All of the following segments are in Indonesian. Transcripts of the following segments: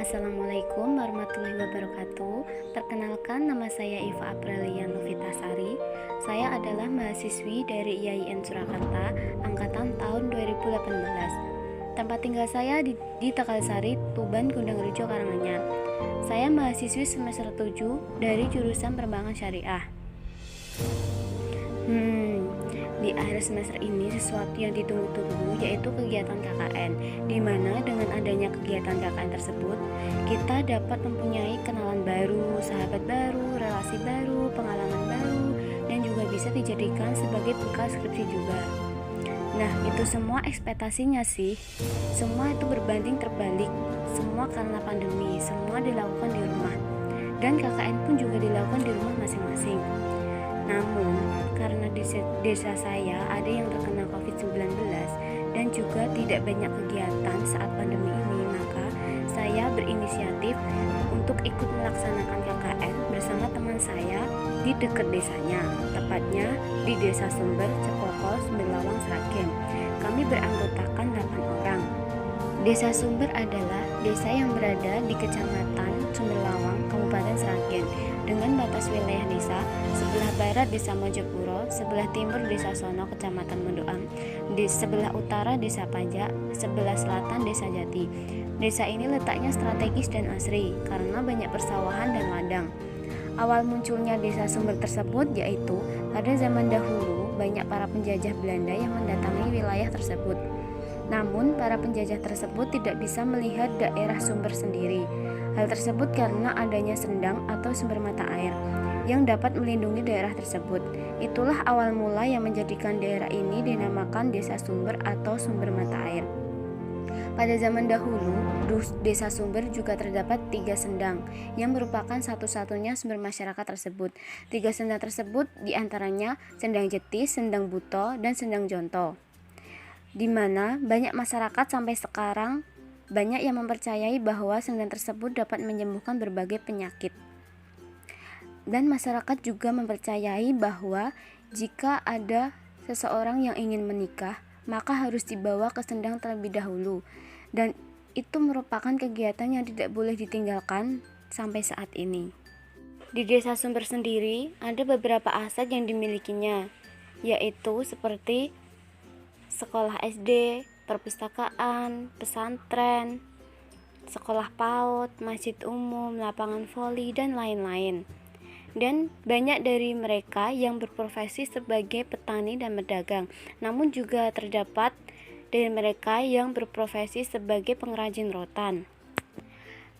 Assalamualaikum warahmatullahi wabarakatuh. Perkenalkan, nama saya Iva Aprilia Novitasari. Saya adalah mahasiswi dari IAIN Surakarta angkatan tahun 2018. Tempat tinggal saya di Tegalsari, Tuban, Gunung Rejo, Karanganyar. Saya mahasiswi semester 7 dari jurusan Perbankan Syariah. Di akhir semester ini sesuatu yang ditunggu-tunggu yaitu kegiatan KKN, di mana dengan adanya kegiatan KKN tersebut kita dapat mempunyai kenalan baru, sahabat baru, relasi baru, pengalaman baru, dan juga bisa dijadikan sebagai bekal skripsi juga. Nah, itu semua ekspektasinya sih. Semua itu berbanding terbalik. Semua karena pandemi, semua dilakukan di rumah. Dan KKN pun juga dilakukan di rumah masing-masing. Namun, karena di desa saya ada yang terkena COVID-19 dan juga tidak banyak kegiatan saat pandemi ini, maka saya berinisiatif untuk ikut melaksanakan KKN bersama teman saya di dekat desanya, tepatnya di Desa Sumber, Cekokol, Sumberlawang, Sragen. Kami beranggotakan 8 orang. Desa Sumber adalah desa yang berada di Kecamatan Sumberlawang, Kabupaten Sragen, dengan batas wilayah desa sebelah barat Desa Mojopuro, sebelah timur Desa Sono, Kecamatan Mondoam, di sebelah utara Desa Pajak, sebelah selatan Desa Jati. Desa ini letaknya strategis dan asri karena banyak persawahan dan ladang. Awal munculnya Desa Sumber tersebut yaitu pada zaman dahulu banyak para penjajah Belanda yang mendatangi wilayah tersebut. Namun, para penjajah tersebut tidak bisa melihat daerah sumber sendiri. Hal tersebut karena adanya sendang atau sumber mata air yang dapat melindungi daerah tersebut. Itulah awal mula yang menjadikan daerah ini dinamakan Desa Sumber atau sumber mata air. Pada zaman dahulu, Desa Sumber juga terdapat 3 sendang yang merupakan satu-satunya sumber masyarakat tersebut. 3 sendang tersebut diantaranya Sendang Jeti, Sendang Buto, dan Sendang Jonto, di mana banyak masyarakat sampai sekarang banyak yang mempercayai bahwa sendang tersebut dapat menyembuhkan berbagai penyakit. Dan masyarakat juga mempercayai bahwa jika ada seseorang yang ingin menikah, maka harus dibawa ke sendang terlebih dahulu. Dan itu merupakan kegiatan yang tidak boleh ditinggalkan sampai saat ini. Di Desa Sumber sendiri ada beberapa aset yang dimilikinya, yaitu seperti sekolah SD, perpustakaan, pesantren, sekolah PAUD, masjid umum, lapangan voli, dan lain-lain. Dan banyak dari mereka yang berprofesi sebagai petani dan pedagang. Namun juga terdapat dari mereka yang berprofesi sebagai pengrajin rotan.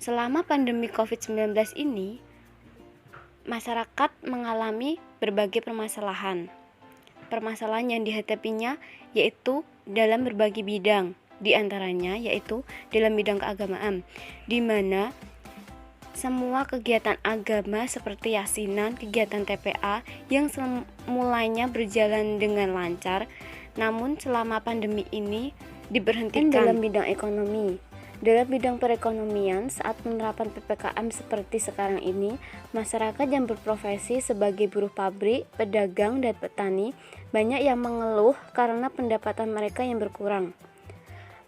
Selama pandemi COVID-19 ini, masyarakat mengalami berbagai permasalahan. Permasalahan yang dihadapinya yaitu dalam berbagai bidang, di antaranya yaitu dalam bidang keagamaan, di mana semua kegiatan agama seperti yasinan, kegiatan TPA yang semulanya berjalan dengan lancar, namun selama pandemi ini diberhentikan. Dalam bidang ekonomi, dalam bidang perekonomian, saat penerapan PPKM seperti sekarang ini, masyarakat yang berprofesi sebagai buruh pabrik, pedagang, dan petani banyak yang mengeluh karena pendapatan mereka yang berkurang.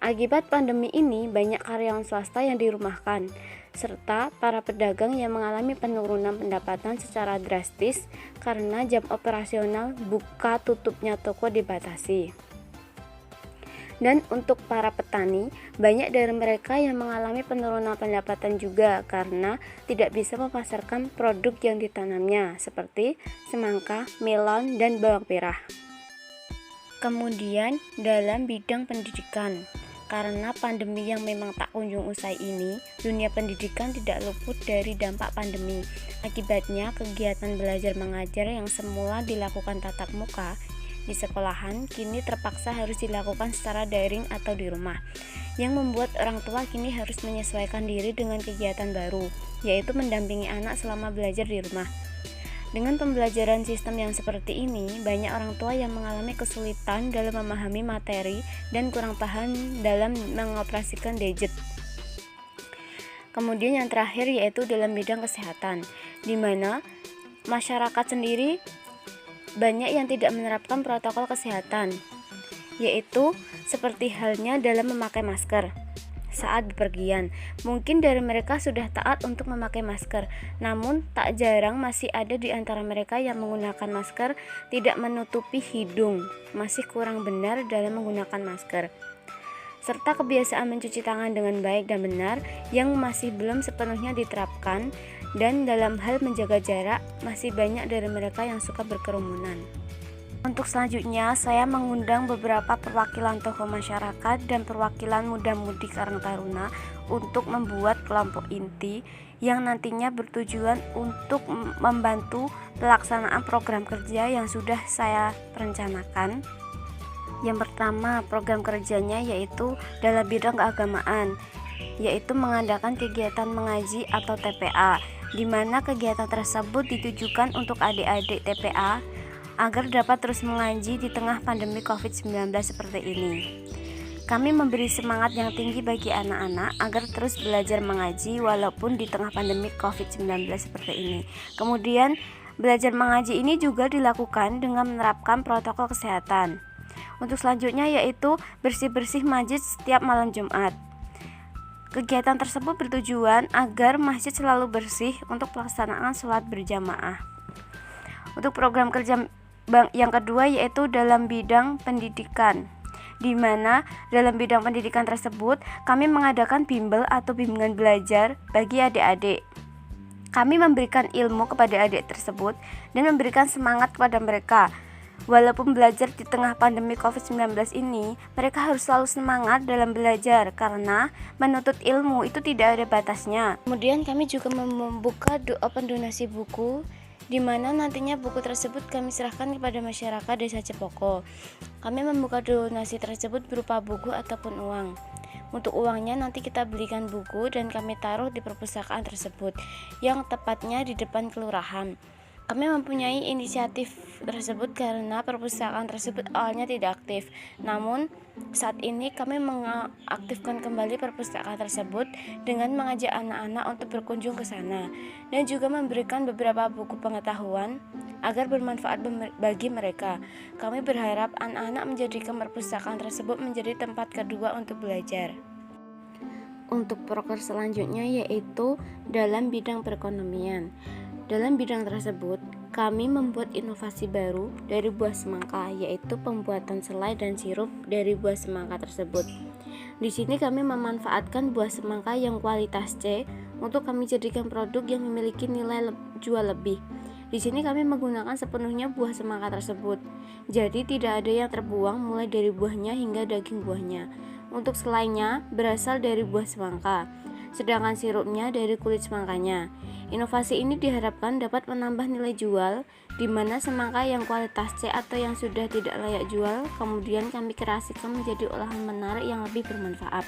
Akibat pandemi ini, banyak karyawan swasta yang dirumahkan, serta para pedagang yang mengalami penurunan pendapatan secara drastis karena jam operasional buka tutupnya toko dibatasi. Dan untuk para petani, banyak dari mereka yang mengalami penurunan pendapatan juga karena tidak bisa memasarkan produk yang ditanamnya seperti semangka, melon, dan bawang merah. Kemudian dalam bidang pendidikan, karena pandemi yang memang tak kunjung usai ini, dunia pendidikan tidak luput dari dampak pandemi. Akibatnya, kegiatan belajar mengajar yang semula dilakukan tatap muka di sekolahan kini terpaksa harus dilakukan secara daring atau di rumah, yang membuat orang tua kini harus menyesuaikan diri dengan kegiatan baru, yaitu mendampingi anak selama belajar di rumah. Dengan pembelajaran sistem yang seperti ini, banyak orang tua yang mengalami kesulitan dalam memahami materi dan kurang paham dalam mengoperasikan gadget. Kemudian yang terakhir yaitu dalam bidang kesehatan, di mana masyarakat sendiri banyak yang tidak menerapkan protokol kesehatan, yaitu seperti halnya dalam memakai masker. saat bepergian. Mungkin dari mereka sudah taat untuk memakai masker, namun tak jarang masih ada di antara mereka yang menggunakan masker tidak menutupi hidung, masih kurang benar dalam menggunakan masker. Serta kebiasaan mencuci tangan dengan baik dan benar yang masih belum sepenuhnya diterapkan, dan dalam hal menjaga jarak, masih banyak dari mereka yang suka berkerumunan. Untuk selanjutnya, saya mengundang beberapa perwakilan tokoh masyarakat dan perwakilan muda-mudi Karang Taruna untuk membuat kelompok inti yang nantinya bertujuan untuk membantu pelaksanaan program kerja yang sudah saya rencanakan. Yang pertama, program kerjanya yaitu dalam bidang keagamaan, yaitu mengadakan kegiatan mengaji atau TPA, di mana kegiatan tersebut ditujukan untuk adik-adik TPA agar dapat terus mengaji di tengah pandemi COVID-19 seperti ini. Kami memberi semangat yang tinggi bagi anak-anak agar terus belajar mengaji walaupun di tengah pandemi COVID-19 seperti ini. Kemudian, belajar mengaji ini juga dilakukan dengan menerapkan protokol kesehatan. Untuk selanjutnya yaitu bersih-bersih masjid setiap malam Jumat. Kegiatan tersebut bertujuan agar masjid selalu bersih untuk pelaksanaan sholat berjamaah. Untuk program kerja yang kedua yaitu dalam bidang pendidikan, di mana dalam bidang pendidikan tersebut kami mengadakan bimbel atau bimbingan belajar bagi adik-adik. Kami memberikan ilmu kepada adik tersebut dan memberikan semangat kepada mereka. Walaupun belajar di tengah pandemi COVID-19 ini, mereka harus selalu semangat dalam belajar karena menuntut ilmu itu tidak ada batasnya. Kemudian kami juga membuka open donasi buku, di mana nantinya buku tersebut kami serahkan kepada masyarakat Desa Cepoko. Kami membuka donasi tersebut berupa buku ataupun uang. Untuk uangnya nanti kita belikan buku dan kami taruh di perpustakaan tersebut, yang tepatnya di depan kelurahan. Kami mempunyai inisiatif tersebut karena perpustakaan tersebut awalnya tidak aktif. Namun saat ini kami mengaktifkan kembali perpustakaan tersebut dengan mengajak anak-anak untuk berkunjung ke sana dan juga memberikan beberapa buku pengetahuan agar bermanfaat bagi mereka. Kami berharap anak-anak menjadikan perpustakaan tersebut menjadi tempat kedua untuk belajar. Untuk proker selanjutnya yaitu dalam bidang perekonomian. Dalam bidang tersebut, kami membuat inovasi baru dari buah semangka, yaitu pembuatan selai dan sirup dari buah semangka tersebut. Di sini kami memanfaatkan buah semangka yang kualitas C untuk kami jadikan produk yang memiliki nilai jual lebih. Di sini kami menggunakan sepenuhnya buah semangka tersebut. Jadi tidak ada yang terbuang mulai dari buahnya hingga daging buahnya. Untuk selainya berasal dari buah semangka, sedangkan sirupnya dari kulit semangkanya. Inovasi ini diharapkan dapat menambah nilai jual, di mana semangka yang kualitas C atau yang sudah tidak layak jual, kemudian kami kreasikan menjadi olahan menarik yang lebih bermanfaat.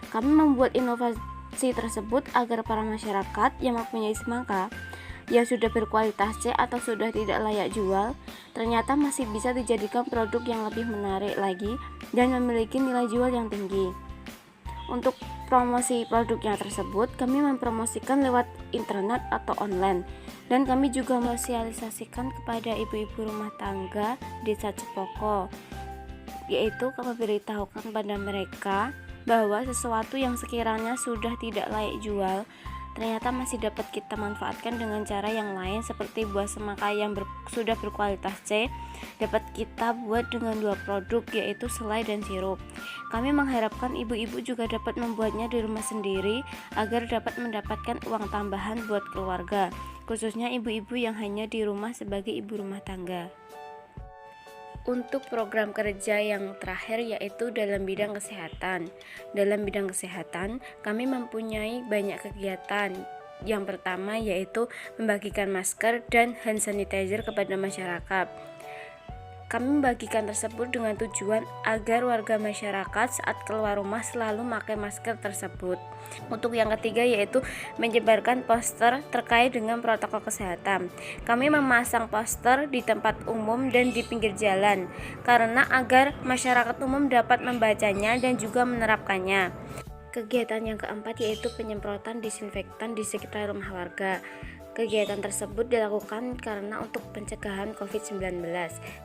Kami membuat inovasi tersebut agar para masyarakat yang mempunyai semangka yang sudah berkualitas C atau sudah tidak layak jual, ternyata masih bisa dijadikan produk yang lebih menarik lagi dan memiliki nilai jual yang tinggi. Untuk promosi produknya tersebut, kami mempromosikan lewat internet atau online, dan kami juga mensosialisasikan kepada ibu-ibu rumah tangga Desa Cepoko, yaitu kami beritahukan kepada mereka bahwa sesuatu yang sekiranya sudah tidak layak jual ternyata masih dapat kita manfaatkan dengan cara yang lain, seperti buah semangka yang sudah berkualitas C dapat kita buat dengan dua produk, yaitu selai dan sirup. Kami mengharapkan ibu-ibu juga dapat membuatnya di rumah sendiri agar dapat mendapatkan uang tambahan buat keluarga, khususnya ibu-ibu yang hanya di rumah sebagai ibu rumah tangga. Untuk program kerja yang terakhir yaitu dalam bidang kesehatan. Dalam bidang kesehatan, kami mempunyai banyak kegiatan. Yang pertama yaitu membagikan masker dan hand sanitizer kepada masyarakat. Kami membagikan tersebut dengan tujuan agar warga masyarakat saat keluar rumah selalu memakai masker tersebut. Untuk yang ketiga yaitu menyebarkan poster terkait dengan protokol kesehatan. Kami memasang poster di tempat umum dan di pinggir jalan karena agar masyarakat umum dapat membacanya dan juga menerapkannya. Kegiatan yang keempat yaitu penyemprotan disinfektan di sekitar rumah warga. Kegiatan tersebut dilakukan karena untuk pencegahan COVID-19.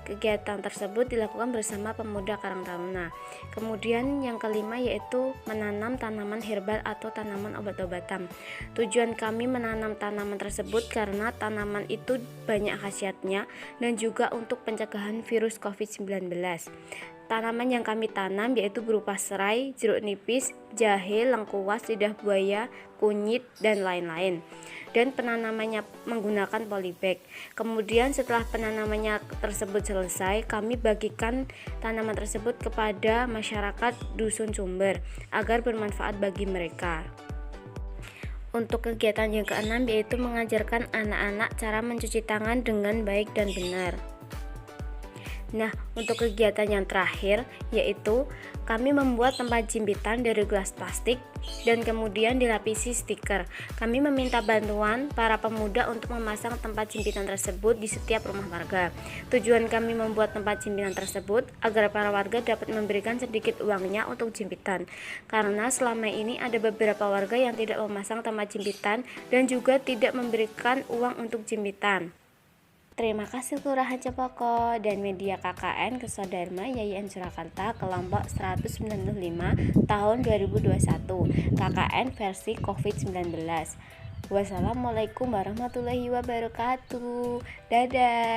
Kegiatan tersebut dilakukan bersama pemuda Karang Taruna. Kemudian yang kelima yaitu menanam tanaman herbal atau tanaman obat-obatan. Tujuan kami menanam tanaman tersebut karena tanaman itu banyak khasiatnya dan juga untuk pencegahan virus COVID-19. Tanaman yang kami tanam yaitu berupa serai, jeruk nipis, jahe, lengkuas, lidah buaya, kunyit, dan lain-lain. Dan penanamannya menggunakan polybag. Kemudian setelah penanamannya tersebut selesai, kami bagikan tanaman tersebut kepada masyarakat Dusun Sumber agar bermanfaat bagi mereka. Untuk kegiatan yang keenam yaitu mengajarkan anak-anak cara mencuci tangan dengan baik dan benar. Nah, untuk kegiatan yang terakhir yaitu kami membuat tempat jimpitan dari gelas plastik dan kemudian dilapisi stiker. Kami meminta bantuan para pemuda untuk memasang tempat jimpitan tersebut di setiap rumah warga. Tujuan kami membuat tempat jimpitan tersebut agar para warga dapat memberikan sedikit uangnya untuk jimpitan. Karena selama ini ada beberapa warga yang tidak memasang tempat jimpitan dan juga tidak memberikan uang untuk jimpitan. Terima kasih Kelurahan Cepoko dan Media KKN Kesodharma YIN Surakarta kelompok 195 tahun 2021 KKN versi COVID-19. Wassalamualaikum warahmatullahi wabarakatuh. Dadah.